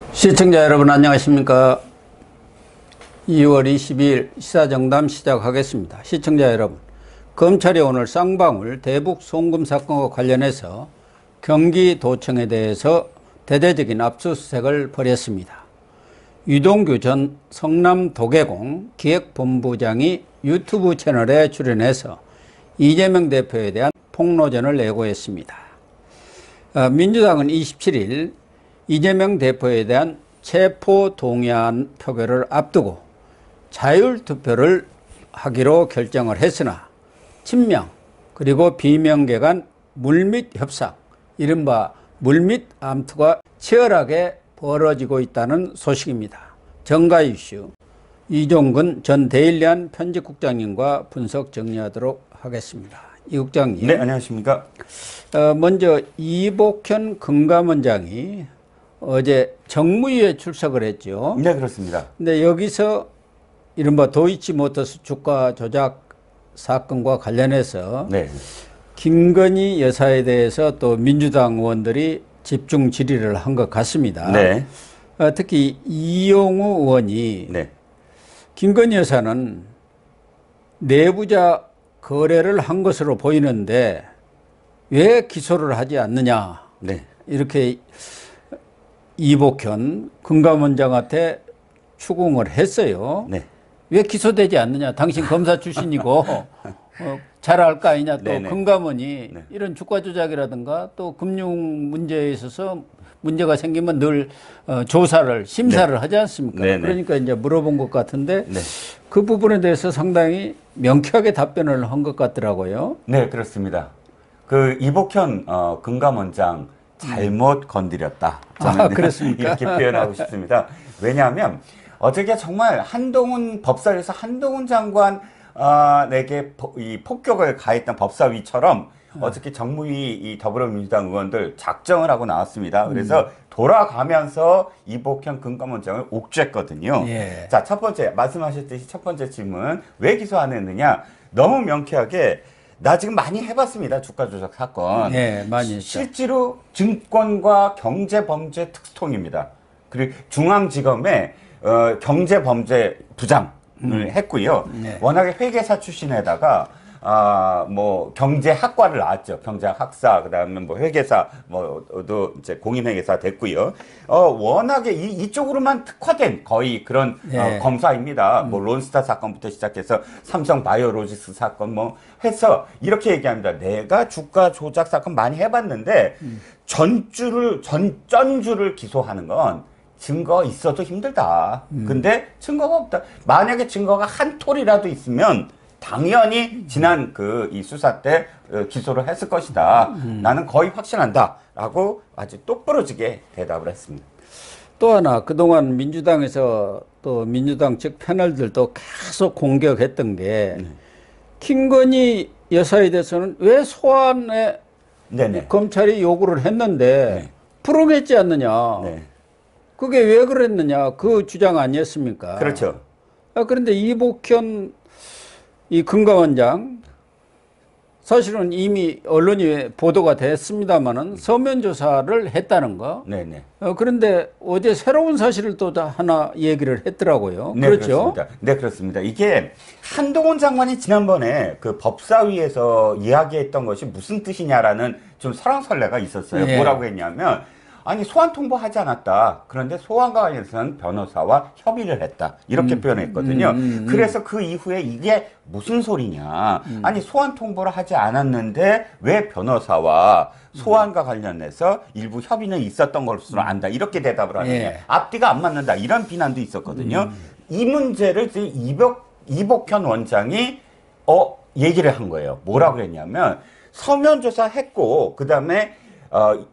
시청자 여러분 안녕하십니까. 2월 22일 시사정담 시작하겠습니다. 시청자 여러분, 검찰이 오늘 쌍방울 대북 송금 사건과 관련해서 경기도청에 대해서 대대적인 압수수색을 벌였습니다. 유동규 전 성남도계공 기획본부장이 유튜브 채널에 출연해서 이재명 대표에 대한 폭로전을 예고했습니다. 민주당은 27일 이재명 대표에 대한 체포동의안 표결을 앞두고 자율투표를 하기로 결정을 했으나 친명 그리고 비명계 간 물밑 협상, 이른바 물밑 암투가 치열하게 벌어지고 있다는 소식입니다. 정가 이슈 이종근 전 데일리안 편집국장님과 분석 정리하도록 하겠습니다. 이 국장님. 네, 안녕하십니까. 먼저 이복현 금감원장이 어제 정무위에 출석을 했죠. 네, 그렇습니다. 근데 여기서 이른바 도이치모터스 주가 조작 사건과 관련해서 네. 김건희 여사에 대해서 또 민주당 의원들이 집중 질의를 한 것 같습니다. 네. 특히 이용우 의원이 네. 김건희 여사는 내부자 거래를 한 것으로 보이는데 왜 기소를 하지 않느냐. 네. 이렇게 이복현 금감원장한테 추궁을 했어요. 네. 왜 기소되지 않느냐. 당신 검사 출신이고 잘 알 거 아니냐. 또 네네. 금감원이 네. 이런 주가 조작이라든가 또 금융 문제에 있어서 문제가 생기면 늘 조사를 심사를 네. 하지 않습니까? 네네. 그러니까 이제 물어본 것 같은데 네. 그 부분에 대해서 상당히 명쾌하게 답변을 한 것 같더라고요. 네, 그렇습니다. 그 이복현 금감원장 잘못 건드렸다. 저는 그렇습니까? 이렇게 표현하고 싶습니다. 왜냐하면 어저께 정말 한동훈 법사위에서 한동훈 장관 내게 이 폭격을 가했던 법사위처럼 어저께 정무위 이 더불어민주당 의원들 작정을 하고 나왔습니다. 그래서 돌아가면서 이복현 금감원장을 옥죄했거든요. 예. 자, 첫 번째 말씀하셨듯이 첫 번째 질문, 왜 기소 안 했느냐? 너무 명쾌하게 나 지금 많이 해봤습니다. 주가 조작 사건. 네, 많이 했죠. 실제로 증권과 경제범죄 특수통입니다. 그리고 중앙지검의 경제범죄 부장을 했고요. 네. 워낙에 회계사 출신에다가 뭐 경제학과를 나왔죠. 경제학 학사, 그다음에 뭐 회계사, 뭐도 이제 공인회계사 됐고요. 워낙에 이쪽으로만 특화된 거의 그런 네. 검사입니다. 뭐 론스타 사건부터 시작해서 삼성 바이오로직스 사건 뭐 해서 이렇게 얘기합니다. 내가 주가 조작 사건 많이 해봤는데 전주를 기소하는 건 증거 있어도 힘들다. 근데 증거가 없다. 만약에 증거가 한 톨이라도 있으면 당연히 지난 이 수사 때 기소를 했을 것이다. 나는 거의 확신한다. 라고 아주 똑부러지게 대답을 했습니다. 또 하나, 그동안 민주당에서 또 민주당 측 패널들도 계속 공격했던 게 김건희 여사에 대해서는 왜 소환에 네네. 검찰이 요구를 했는데 네. 풀어냈지 않느냐. 네. 그게 왜 그랬느냐. 그 주장 아니었습니까? 그렇죠. 그런데 이복현 이 금감원장 사실은 이미 언론이 보도가 됐습니다마는 서면 조사를 했다는 거. 네네. 그런데 어제 새로운 사실을 또 하나 얘기를 했더라고요. 네, 그렇죠? 그렇습니다. 네, 그렇습니다. 이게 한동훈 장관이 지난번에 그 법사위에서 이야기했던 것이 무슨 뜻이냐라는 좀 설왕설래가 있었어요. 네. 뭐라고 했냐면, 아니 소환 통보하지 않았다. 그런데 소환과 관련해서는 변호사와 협의를 했다. 이렇게 표현했거든요. 그래서 그 이후에 이게 무슨 소리냐. 아니 소환 통보를 하지 않았는데 왜 변호사와 소환과 관련해서 일부 협의는 있었던 것으로 안다. 이렇게 대답을 하느냐. 예. 앞뒤가 안 맞는다. 이런 비난도 있었거든요. 이 문제를 지금 이복현 원장이 얘기를 한 거예요. 뭐라고 그랬냐면 서면 조사했고 그다음에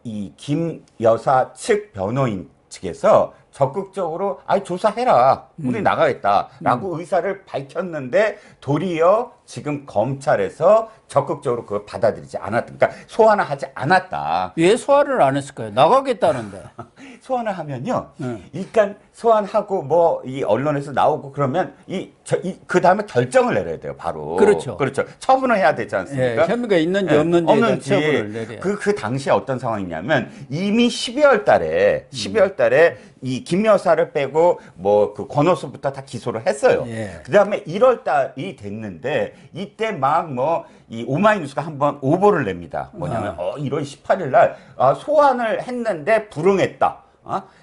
이 김 여사 측 변호인 측에서 적극적으로 조사해라. 우리 나가겠다라고 의사를 밝혔는데 도리어 지금 검찰에서 적극적으로 그걸 받아들이지 않았다. 그러니까 소환을 하지 않았다. 왜 소환을 안 했을까요? 나가겠다는데. 소환을 하면요. 일단 소환하고 뭐 이 언론에서 나오고 그러면 그 다음에 결정을 내려야 돼요. 바로. 그렇죠. 그렇죠. 처분을 해야 되지 않습니까? 예, 혐의가 있는지 없는지에 대한 처분을 내려야 그 당시에 어떤 상황이냐면 이미 12월 달에 이 김 여사를 빼고 뭐 그 권오수부터 다 기소를 했어요. 예. 그다음에 1월 달이 됐는데 이때 막 뭐 이 오마이뉴스가 한번 오보를 냅니다. 뭐냐면 1월 18일 날 소환을 했는데 불응했다.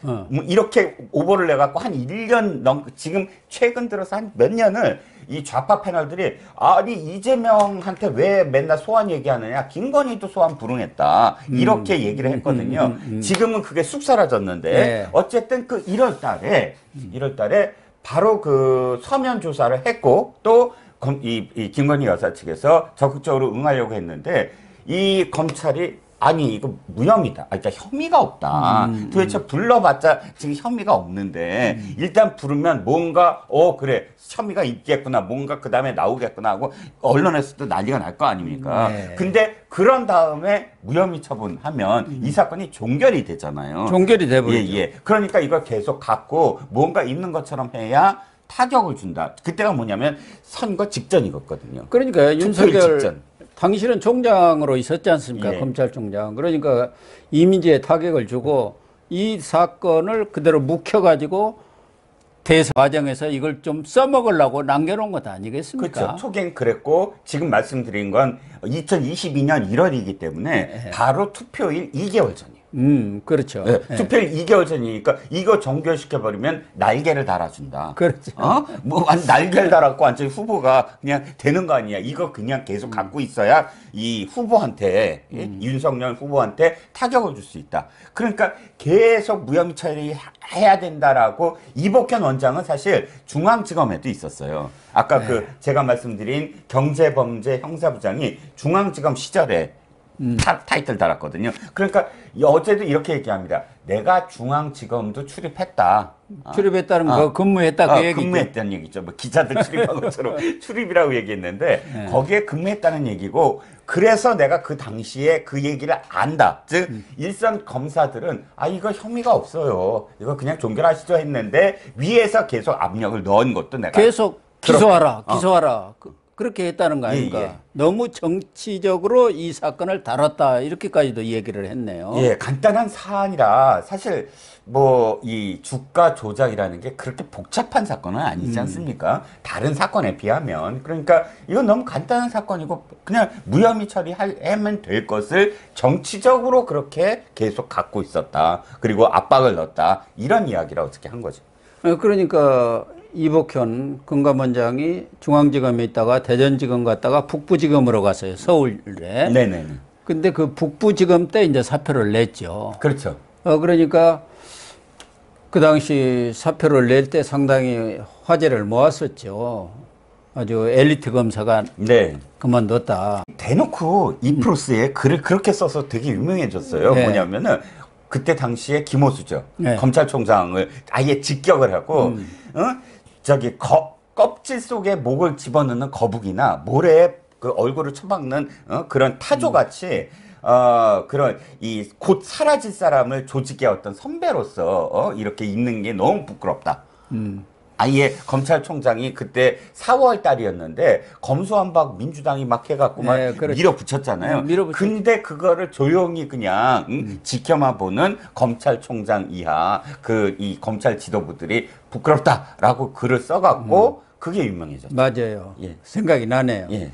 뭐 이렇게 오보를 내갖고 한 1년 지금 최근 들어서 한 몇 년을 이 좌파 패널들이 아니 이재명한테 왜 맨날 소환 얘기하느냐, 김건희도 소환 불응했다 이렇게 얘기를 했거든요. 지금은 그게 쑥 사라졌는데 네. 어쨌든 그 1월 달에 바로 그 서면 조사를 했고 또 이 김건희 여사 측에서 적극적으로 응하려고 했는데 이 검찰이 아니 이거 무혐의다. 그러니까 혐의가 없다. 도대체 불러봤자 지금 혐의가 없는데 일단 부르면 뭔가 그래 혐의가 있겠구나. 뭔가 그 다음에 나오겠구나 하고 언론에서도 난리가 날 거 아닙니까? 네. 근데 그런 다음에 무혐의 처분하면 이 사건이 종결이 되잖아요. 종결이 돼버리죠. 예. 그러니까 이걸 계속 갖고 뭔가 있는 것처럼 해야 타격을 준다. 그때가 뭐냐면 선거 직전이거든요. 그러니까 윤석열 직전. 당신은 총장으로 있었지 않습니까? 예. 검찰총장. 그러니까 이미지에 타격을 주고 이 사건을 그대로 묵혀가지고 대선 과정에서 이걸 좀 써먹으려고 남겨놓은 것 아니겠습니까? 그렇죠. 초기엔 그랬고 지금 말씀드린 건 2022년 1월이기 때문에 바로 투표일 2개월 전이에요. 그렇죠. 네, 예. 투표일 2개월 전이니까 이거 종결시켜버리면 날개를 달아준다. 그렇죠. 뭐 날개를 달았고 완전히 후보가 그냥 되는 거 아니야. 이거 그냥 계속 갖고 있어야 이 후보한테 윤석열 후보한테 타격을 줄 수 있다. 그러니까 계속 무혐의 처리해야 된다라고 이복현 원장은 사실 중앙지검에도 있었어요. 아까 그 제가 말씀드린 경제범죄 형사부장이 중앙지검 시절에 타이틀 달았거든요. 그러니까 어제도 이렇게 얘기합니다. 내가 중앙지검도 출입했다. 출입했다는 거 근무했다 그 얘기죠. 근무했다는 얘기죠. 뭐 기자들 출입한 것처럼 출입이라고 얘기했는데 거기에 근무했다는 얘기고 그래서 내가 그 당시에 그 얘기를 안다. 즉 일선 검사들은 이거 혐의가 없어요. 이거 그냥 종결하시죠 했는데 위에서 계속 압력을 넣은 것도 내가 계속 기소하라. 그렇게 했다는 거 아닙니까? 예. 너무 정치적으로 이 사건을 다뤘다. 이렇게까지도 얘기를 했네요. 예, 간단한 사안이라 사실 뭐 이 주가 조작이라는 게 그렇게 복잡한 사건은 아니지 않습니까? 다른 사건에 비하면. 그러니까 이건 너무 간단한 사건이고 그냥 무혐의 처리하면 될 것을 정치적으로 그렇게 계속 갖고 있었다. 그리고 압박을 넣었다. 이런 이야기를 어떻게 한 거죠. 그러니까 이복현 금감원장이 중앙지검에 있다가 대전지검 갔다가 북부지검으로 갔어요. 서울에. 네네네. 근데 그 북부지검 때 이제 사표를 냈죠. 그렇죠. 그러니까 그 당시 사표를 낼 때 상당히 화제를 모았었죠. 아주 엘리트 검사가 네. 그만뒀다. 대놓고 이 프로스에 글을 그렇게 써서 되게 유명해졌어요. 네. 뭐냐면은 그때 당시에 김호수죠. 네. 검찰총장을 아예 직격을 하고 저기 껍질 속에 목을 집어넣는 거북이나 모래에 그 얼굴을 쳐박는 그런 타조같이 그런 이 곧 사라질 사람을 조직의 어떤 선배로서 이렇게 있는 게 너무 부끄럽다. 아예 검찰총장이 그때 4월 달이었는데 검수완박 민주당이 막 해갖고 막 그렇죠. 밀어붙였잖아요. 밀어붙였죠. 근데 그거를 조용히 그냥 지켜만 보는 검찰총장 이하 그 이 검찰 지도부들이 부끄럽다라고 글을 써갖고 그게 유명해졌죠. 맞아요. 예. 생각이 나네요. 예.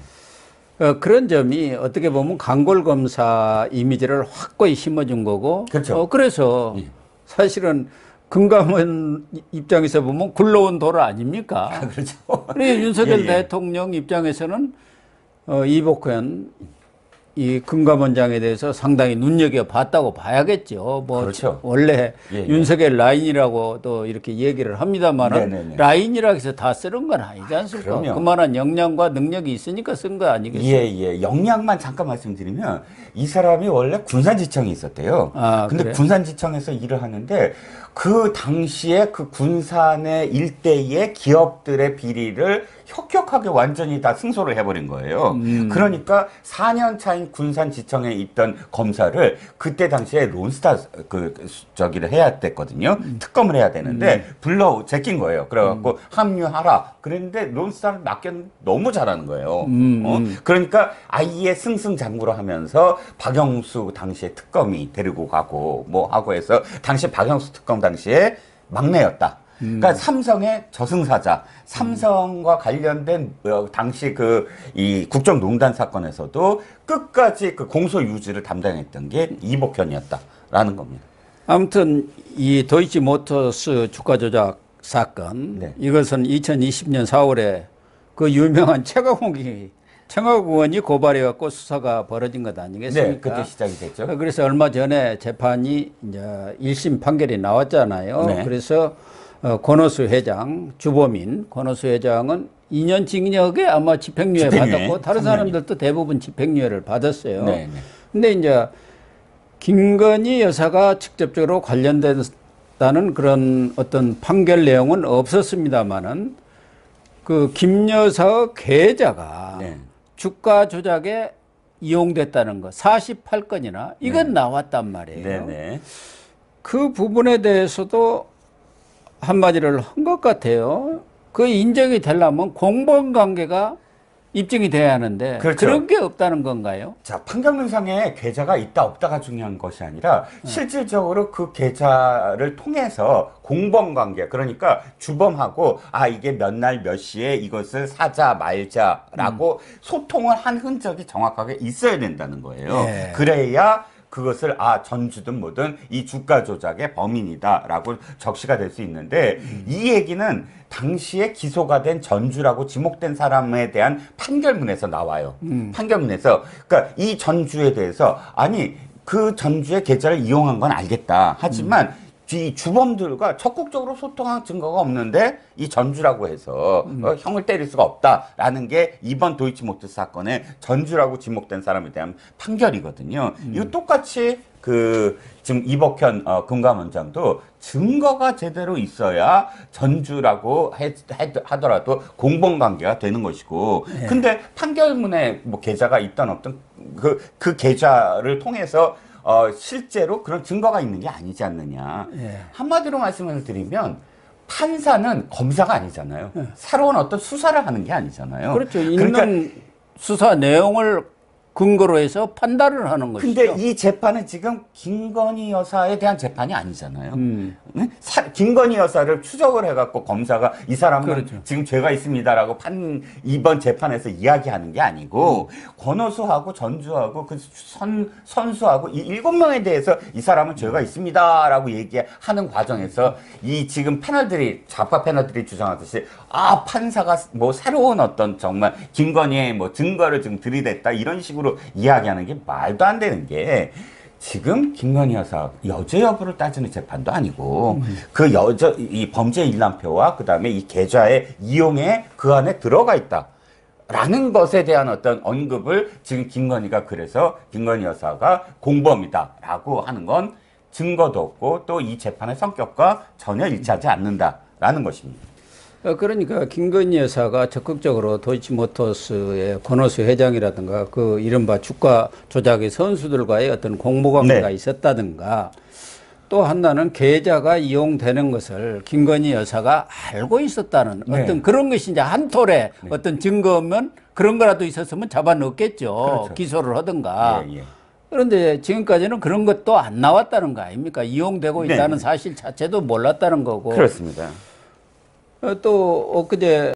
그런 점이 어떻게 보면 강골검사 이미지를 확고히 심어준 거고. 그렇죠. 그래서 예. 사실은 금감원 입장에서 보면 굴러온 돌 아닙니까? 그렇죠. 그리고 윤석열 예, 예. 대통령 입장에서는 이복현 이 금감원장에 대해서 상당히 눈여겨봤다고 봐야겠죠. 뭐 그렇죠. 원래 예, 예. 윤석열 라인이라고 또 이렇게 얘기를 합니다만은 네네네. 라인이라고 해서 다 쓰는 건 아니지 않습니까? 그럼요. 그만한 역량과 능력이 있으니까 쓴 거 아니겠어요? 예. 역량만 잠깐 말씀드리면 이 사람이 원래 군산지청에 있었대요. 근데 그래요? 군산지청에서 일을 하는데 그 당시에 그 군산의 일대의 기업들의 비리를 혁혁하게 완전히 다 승소를 해버린 거예요. 그러니까 4년 차인 군산지청에 있던 검사를 그때 당시에 론스타 저기를 해야 됐거든요. 특검을 해야 되는데 불러 제낀 거예요. 그래갖고 합류하라. 그랬는데 론스타를 맡겼는데 너무 잘하는 거예요. 그러니까 아예 승승장구를 하면서 박영수 당시에 특검이 데리고 가고 뭐 하고 해서 당시 박영수 특검 당시에 막내였다. 그러니까 삼성의 저승사자, 삼성과 관련된 당시 이 국정농단 사건에서도 끝까지 그 공소 유지를 담당했던 게 이복현이었다라는 겁니다. 아무튼 이 도이치모터스 주가 조작 사건, 네. 이것은 2020년 4월에 그 유명한 최강욱 의원이 고발해갖고 수사가 벌어진 것 아니겠습니까? 네, 그때 시작이 됐죠. 그래서 얼마 전에 재판이 이제 1심 판결이 나왔잖아요. 네. 그래서 권오수 회장, 주범인 권오수 회장은 2년 징역에 아마 집행유예 받았고 다른 사람들도 대부분 집행유예를 받았어요. 네, 네. 근데 이제 김건희 여사가 직접적으로 관련된다는 그런 어떤 판결 내용은 없었습니다만은 그 김 여사의 계좌가 네. 주가 조작에 이용됐다는 거 48건이나 이건 네. 나왔단 말이에요. 네, 네. 그 부분에 대해서도 한마디를 한 것 같아요. 그 인정이 되려면 공범관계가 입증이 돼야 하는데 그렇죠. 그런 게 없다는 건가요? 자, 판결문상에 계좌가 있다 없다가 중요한 것이 아니라 실질적으로 그 계좌를 통해서 공범관계, 그러니까 주범하고 이게 몇 날 몇 시에 이것을 사자 말자라고 소통을 한 흔적이 정확하게 있어야 된다는 거예요. 네. 그래야 그것을 전주든 뭐든 이 주가 조작의 범인이다라고 적시가 될 수 있는데 이 얘기는 당시에 기소가 된 전주라고 지목된 사람에 대한 판결문에서 나와요. 판결문에서. 그러니까 이 전주에 대해서 그 전주의 계좌를 이용한 건 알겠다. 하지만 이 주범들과 적극적으로 소통한 증거가 없는데 이 전주라고 해서 형을 때릴 수가 없다라는 게 이번 도이치모터스 사건의 전주라고 지목된 사람에 대한 판결이거든요. 이거 똑같이 지금 이복현 금감원장도 증거가 제대로 있어야 전주라고 하더라도 공범관계가 되는 것이고, 네. 근데 판결문에 뭐 계좌가 있든 없든 그 계좌를 통해서 실제로 그런 증거가 있는 게 아니지 않느냐. 예. 한마디로 말씀을 드리면 판사는 검사가 아니잖아요. 새로운 어떤 수사를 하는 게 아니잖아요. 그렇죠. 그러니까 있는 수사 내용을 근거로 해서 판단을 하는 것이죠. 근데 이 재판은 지금 김건희 여사에 대한 재판이 아니잖아요. 김건희 여사를 추적을 해갖고 검사가 이 사람은 그렇죠. 지금 죄가 있습니다라고 이번 재판에서 이야기하는 게 아니고 권오수하고 전주하고 그 선수하고 이 7명에 대해서 이 사람은 죄가 있습니다라고 얘기하는 과정에서 이 지금 좌파 패널들이 주장하듯이 판사가 뭐 새로운 어떤 정말 김건희의 뭐 증거를 지금 들이댔다 이런 식으로 이야기하는 게 말도 안 되는 게, 지금 김건희 여사 여죄 여부를 따지는 재판도 아니고 이 범죄 일람표와 그다음에 이 계좌의 이용에 그 안에 들어가 있다라는 것에 대한 어떤 언급을 지금 김건희가, 그래서 김건희 여사가 공범이다라고 하는 건 증거도 없고 또 이 재판의 성격과 전혀 일치하지 않는다라는 것입니다. 그러니까 김건희 여사가 적극적으로 도이치모터스의 권오수 회장이라든가 그 이른바 주가 조작의 선수들과의 어떤 공모관계가 네. 있었다든가, 또 하나는 계좌가 이용되는 것을 김건희 여사가 알고 있었다는 네. 어떤 그런 것이 이제 한 톨에 어떤 증거면 그런 거라도 있었으면 잡아넣겠죠. 그렇죠. 기소를 하든가. 예. 그런데 지금까지는 그런 것도 안 나왔다는 거 아닙니까? 이용되고 네. 있다는 사실 자체도 몰랐다는 거고. 그렇습니다. 또 엊그제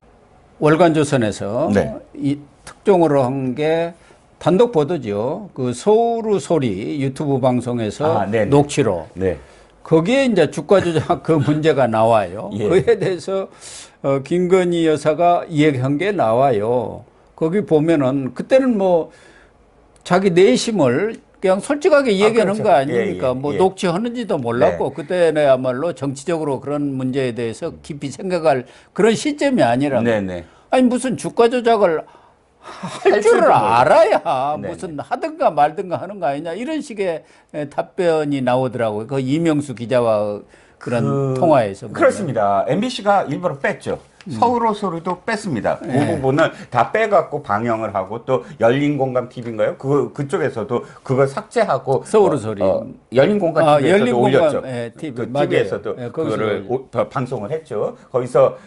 월간조선에서 네. 이 특종으로 한 게 단독 보도죠. 그 서울의 소리 유튜브 방송에서 네네. 녹취로. 네. 거기에 이제 주가 조작 그 문제가 나와요. 예. 그에 대해서 김건희 여사가 이야기한 게 나와요. 거기 보면은 그때는 뭐 자기 내심을 그냥 솔직하게 얘기하는 그렇죠. 거 아닙니까? 예. 뭐 녹취하는지도 몰랐고 그때야말로 정치적으로 그런 문제에 대해서 깊이 생각할 그런 시점이 아니라. 네네. 아니 무슨 주가 조작을 할 줄도 줄을 모르고. 알아야 네네. 무슨 하든가 말든가 하는 거 아니냐 이런 식의 답변이 나오더라고요. 그 이명수 기자와 그런 통화에서. 보면. 그렇습니다. MBC가 일부러 뺐죠. 서울의 소리도 뺐습니다. 그 부분은 다 빼갖고 방영을 하고, 또 열린공감 TV인가요? 그쪽에서도 그걸 삭제하고 서울의 소리. 열린공감 TV에서도 열린공감, 올렸죠. 예, TV. 그 맞아요. TV에서도 예, 거기서 그거를 방송을 했죠. 거기서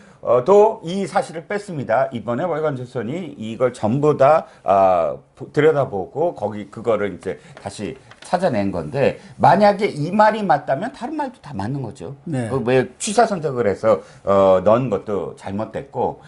또 이 사실을 뺐습니다. 이번에 월간조선이 이걸 전부 다 들여다보고 거기 그거를 이제 다시 찾아낸 건데 만약에 이 말이 맞다면 다른 말도 다 맞는 거죠. 네. 왜 취사 선택을 해서 넣은 것도 잘못됐고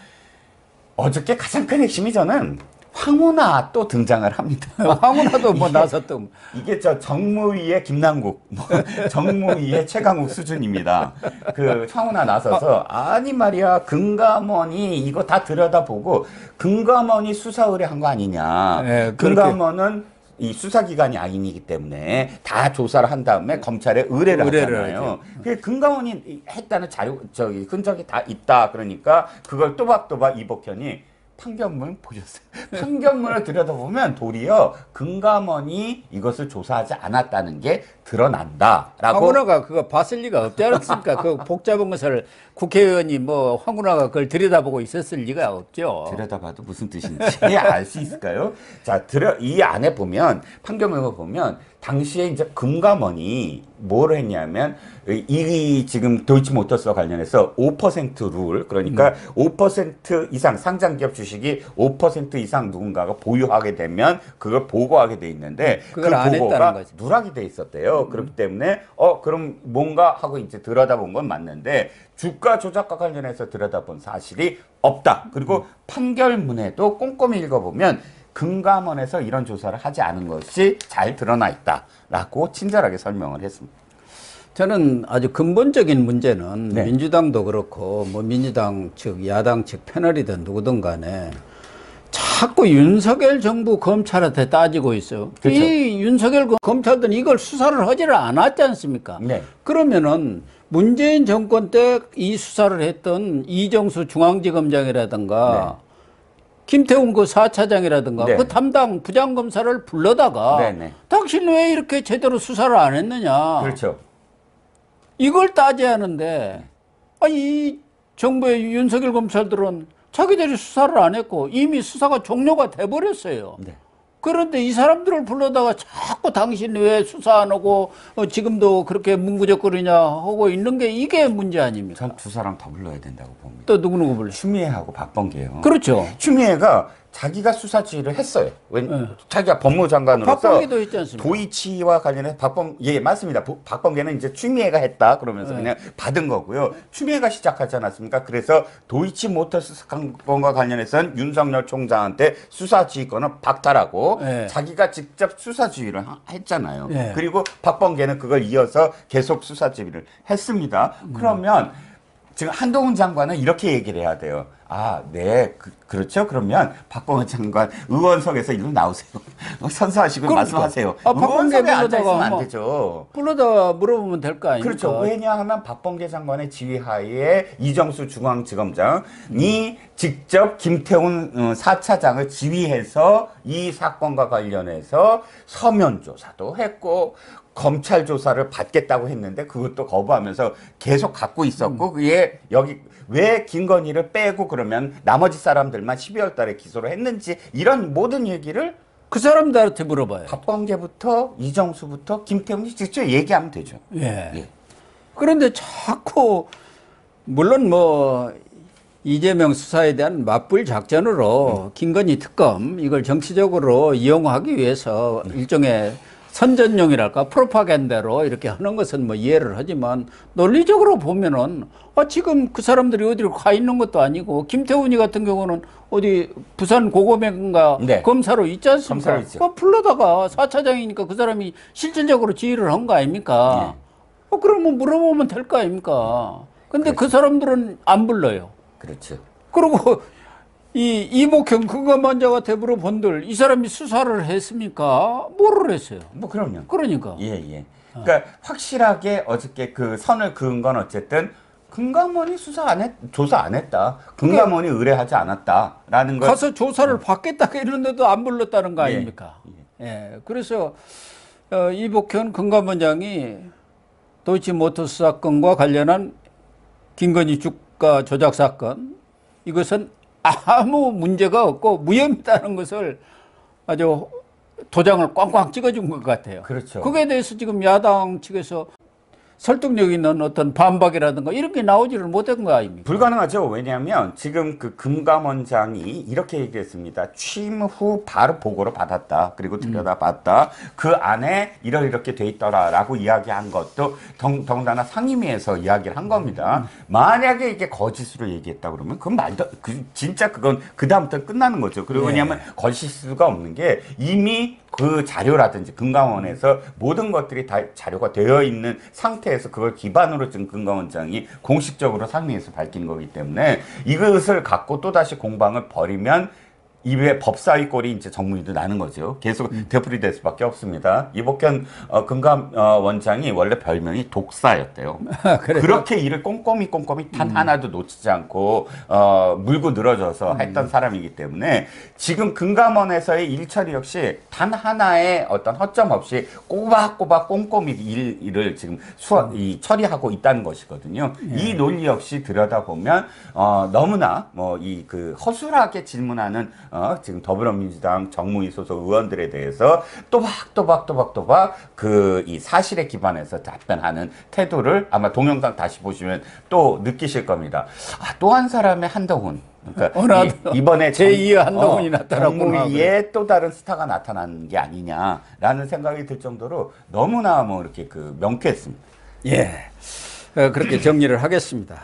어저께 가장 큰 핵심이 저는 황운하 또 등장을 합니다. 황운하도 뭐 나섰던 이게 저 정무위의 김남국, 뭐 정무위의 최강욱 수준입니다. 그 황운하 나서서 아니 말이야 금감원이 이거 다 들여다보고 금감원이 수사 의뢰한 거 아니냐. 네, 금감원은 이 수사기관이 아니기 때문에 다 조사를 한 다음에 검찰에 의뢰를 하잖아요. 그 금감원이 했다는 자료, 흔적이 다 있다. 그러니까 그걸 또박또박 이복현이 판결문 보셨어요. 판결문을 들여다보면 도리어 금감원이 이것을 조사하지 않았다는 게 드러난다라고. 황운하가 그거 봤을 리가 없지 않았습니까? 그 복잡한 것을 국회의원이 뭐 황운하가 그걸 들여다보고 있었을 리가 없죠. 들여다봐도 무슨 뜻인지 알 수 있을까요? 자, 이 안에 보면 판결문을 보면 당시에 이제 금감원이 뭘 했냐면 이 지금 도이치모터스와 관련해서 5% 룰 그러니까 5% 이상 상장기업 주식이 5% 이상 누군가가 보유하게 되면 그걸 보고하게 돼 있는데 그 그걸 안 보고가 했다는 거지. 누락이 돼 있었대요. 그렇기 때문에 그럼 뭔가 하고 이제 들여다본 건 맞는데 주가 조작과 관련해서 들여다본 사실이 없다. 그리고 판결문에도 꼼꼼히 읽어보면 금감원에서 이런 조사를 하지 않은 것이 잘 드러나 있다라고 친절하게 설명을 했습니다. 저는 아주 근본적인 문제는 네. 민주당도 그렇고 뭐 민주당 측, 야당 측 패널이든 누구든 간에 자꾸 윤석열 정부 검찰한테 따지고 있어요. 그렇죠. 이 윤석열 검찰들은 이걸 수사를 하지를 않았지 않습니까? 네. 그러면은 문재인 정권 때 이 수사를 했던 이정수 중앙지검장이라든가 네. 김태훈 그 4차장이라든가 네. 그 담당 부장검사를 불러다가 네네. 당신 왜 이렇게 제대로 수사를 안 했느냐. 그렇죠. 이걸 따져야 하는데 아니 이 정부의 윤석열 검찰들은 자기들이 수사를 안 했고 이미 수사가 종료가 돼버렸어요. 네. 그런데 이 사람들을 불러다가 자꾸 당신 왜 수사 안 하고 지금도 그렇게 문구적거리냐 하고 있는 게 이게 문제 아닙니까? 전 두 사람 더 불러야 된다고 봅니다. 또 누구 불러? 추미애하고 박범계요. 그렇죠. 추미애가 자기가 수사 지휘를 했어요. 자기가 법무장관으로서 박범계도 했지 않습니까? 도이치와 관련해서 예, 맞습니다. 박범계는 이제 추미애가 했다 그러면서 그냥 받은 거고요. 추미애가 시작하지 않았습니까? 그래서 도이치 모터스 사건과 관련해서는 윤석열 총장한테 수사 지휘권을 박탈하고 네. 자기가 직접 수사 지휘를 했잖아요. 네. 그리고 박범계는 그걸 이어서 계속 수사 지휘를 했습니다. 그러면 지금 한동훈 장관은 이렇게 얘기를 해야 돼요. 아, 네, 그렇죠. 그러면 박범계 장관 의원석에서 일로 나오세요. 선서하시고 그러니까. 말씀하세요. 박범계 의원석에 앉아 있으면 불러다가 안 뭐 되죠. 불러다 물어보면 될 거 아닙니까? 그렇죠. 왜냐하면 박범계 장관의 지휘하에 이정수 중앙지검장이 직접 김태훈 4차장을 지휘해서 이 사건과 관련해서 서면 조사도 했고 검찰 조사를 받겠다고 했는데 그것도 거부하면서 계속 갖고 있었고 그게 여기 왜 김건희를 빼고 그러면 나머지 사람들만 12월 달에 기소를 했는지 이런 모든 얘기를 그 사람들한테 물어봐요. 박범계부터 이정수부터 김태훈이 직접 얘기하면 되죠. 예. 예. 그런데 자꾸 물론 뭐 이재명 수사에 대한 맞불 작전으로 김건희 특검 이걸 정치적으로 이용하기 위해서 일종의 선전용이랄까 프로파간다로 이렇게 하는 것은 뭐 이해를 하지만 논리적으로 보면은 지금 그 사람들이 어디로 가 있는 것도 아니고 김태훈이 같은 경우는 어디 부산 고검인가 네. 검사로 있지 않습니까? 검사로 있죠. 불러다가 4차장이니까 그 사람이 실질적으로 지휘를 한 거 아닙니까? 그러면 물어보면 될 거 아닙니까? 근데 그 사람들은 안 불러요. 그렇죠. 그리고 이 이목형 금감원자가 대부로 본들 이 사람이 수사를 했습니까? 뭐를 했어요? 뭐 그럼요. 그러니까. 예, 예. 그러니까 확실하게 어저께 그 선을 그은 건 어쨌든 금감원이 조사 안 했다. 금감원이 의뢰하지 않았다라는 걸. 가서 조사를 받겠다고 했는데도 안 불렀다는 거 아닙니까? 예. 그래서 이복현 금감원장이 도이치모터스 사건과 관련한 김건희 주가 조작 사건 이것은 아무 문제가 없고 무혐의다는 것을 아주 도장을 꽝꽝 찍어준 것 같아요. 그렇죠. 거기에 대해서 지금 야당 측에서 설득력 있는 어떤 반박이라든가 이런 게 나오지를 못한 거 아닙니까? 불가능하죠. 왜냐하면 지금 그 금감원장이 이렇게 얘기했습니다. 취임 후 바로 보고를 받았다. 그리고 들여다봤다. 그 안에 이렇게 돼 있더라라고 이야기한 것도 더군다나 상임위에서 이야기를 한 겁니다. 만약에 이게 거짓으로 얘기했다 그러면 그건 진짜 그건 그 다음부터 끝나는 거죠. 그리고 왜냐하면 거실 수가 없는 게 이미 그 자료라든지 금감원에서 모든 것들이 다 자료가 되어 있는 상태에서 그걸 기반으로 지금 금감원장이 공식적으로 상임위에서 밝힌 거기 때문에 이것을 갖고 또다시 공방을 벌이면 이후에 법사위 꼴이 이제 정무위도 나는 거죠. 계속 되풀이될 수밖에 없습니다. 이복현 금감원장이 원래 별명이 독사였대요. 그렇게 일을 꼼꼼히 단 하나도 놓치지 않고 물고 늘어져서 했던 사람이기 때문에 지금 금감원에서의 일 처리 역시 단 하나의 어떤 허점 없이 꼬박꼬박 꼼꼼히 일을 지금 처리하고 있다는 것이거든요. 이 논리 역시 들여다보면 너무나 뭐 이 그 허술하게 질문하는 지금 더불어민주당 정무위 소속 의원들에 대해서 또박 그 이 사실에 기반해서 답변하는 태도를 아마 동영상 다시 보시면 또 느끼실 겁니다. 또 한 사람의 한동훈. 그러니까 이번에 제2의 한동훈이 나타났구나. 정무위에 또 다른 스타가 나타난 게 아니냐라는 생각이 들 정도로 너무나 뭐 이렇게 그 명쾌했습니다. 예. 그렇게 정리를 하겠습니다.